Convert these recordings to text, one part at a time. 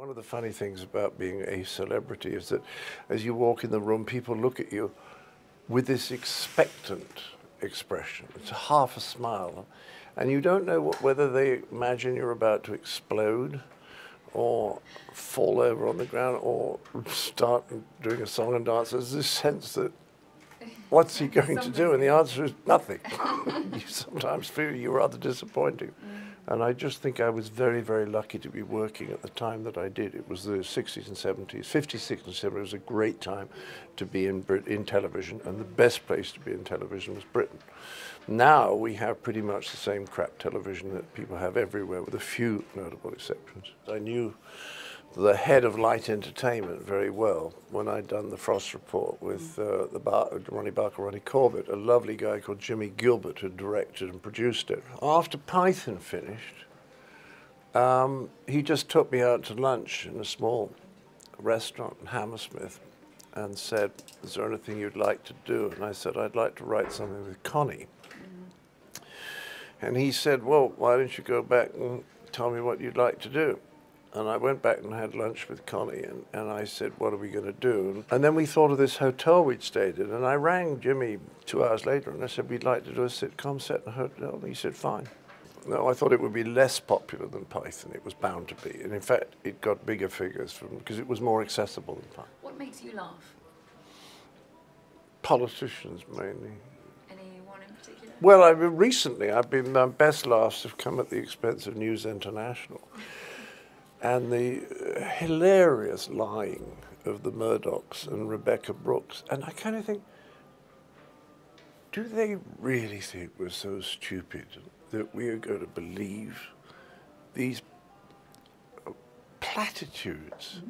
One of the funny things about being a celebrity is that as you walk in the room, people look at you with this expectant expression. It's half a smile. And you don't know whether they imagine you're about to explode or fall over on the ground or start doing a song and dance. There's this sense that, what's he going to do? And the answer is nothing. You sometimes feel you're rather disappointing. And I just think I was very, very lucky to be working at the time that I did. It was the 60s and 70s, 56 and 70s. It was a great time to be in television, and the best place to be in television was Britain. Now we have pretty much the same crap television that people have everywhere, with a few notable exceptions. I knew the head of Light Entertainment very well when I'd done the Frost Report with Ronnie Barker, Ronnie Corbett, a lovely guy called Jimmy Gilbert who directed and produced it. After Python finished, he just took me out to lunch in a small restaurant in Hammersmith and said, "Is there anything you'd like to do?" And I said, "I'd like to write something with Connie." And he said, "Well, why don't you go back and tell me what you'd like to do?" And I went back and had lunch with Connie, and I said, "What are we going to do?" And then we thought of this hotel we'd stayed in, and I rang Jimmy 2 hours later, and I said, "We'd like to do a sitcom set in a hotel." And he said, "Fine." No, I thought it would be less popular than Python. It was bound to be. And in fact, it got bigger figures because it was more accessible than Python. What makes you laugh? Politicians, mainly. Anyone in particular? Well, recently, my best laughs have come at the expense of News International. And the hilarious lying of the Murdochs and Rebekah Brooks. And I kind of think, do they really think we're so stupid that we are going to believe these platitudes?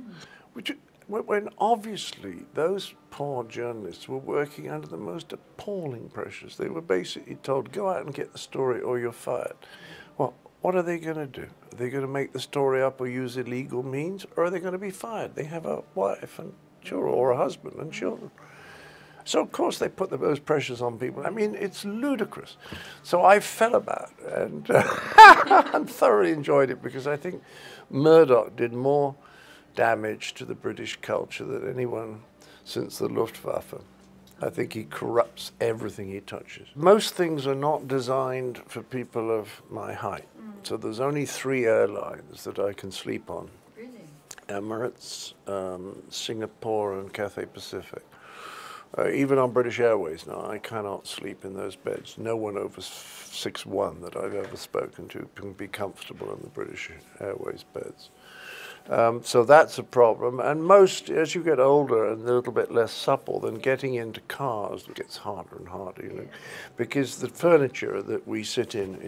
When obviously those poor journalists were working under the most appalling pressures. They were basically told, go out and get the story or you're fired. Well, what are they going to do? Are they going to make the story up or use illegal means, or are they going to be fired? They have a wife and children, or a husband and children. So, of course, they put those pressures on people. I mean, it's ludicrous. So I fell about and, and thoroughly enjoyed it because I think Murdoch did more damage to the British culture than anyone since the Luftwaffe. I think he corrupts everything he touches. Most things are not designed for people of my height. So there's only 3 airlines that I can sleep on. Really? Emirates, Singapore, and Cathay Pacific. Even on British Airways now, I cannot sleep in those beds. No one over 6'1" that I've ever spoken to can be comfortable in the British Airways beds. So that's a problem. And most, as you get older and a little bit less supple, then getting into cars gets harder and harder, you know, because the furniture that we sit in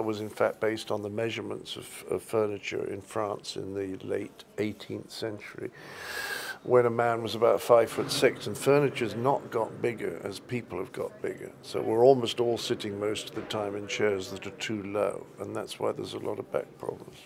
was in fact based on the measurements of furniture in France in the late 18th century, when a man was about 5'6", and furniture's not got bigger as people have got bigger. So we're almost all sitting most of the time in chairs that are too low, and that's why there's a lot of back problems.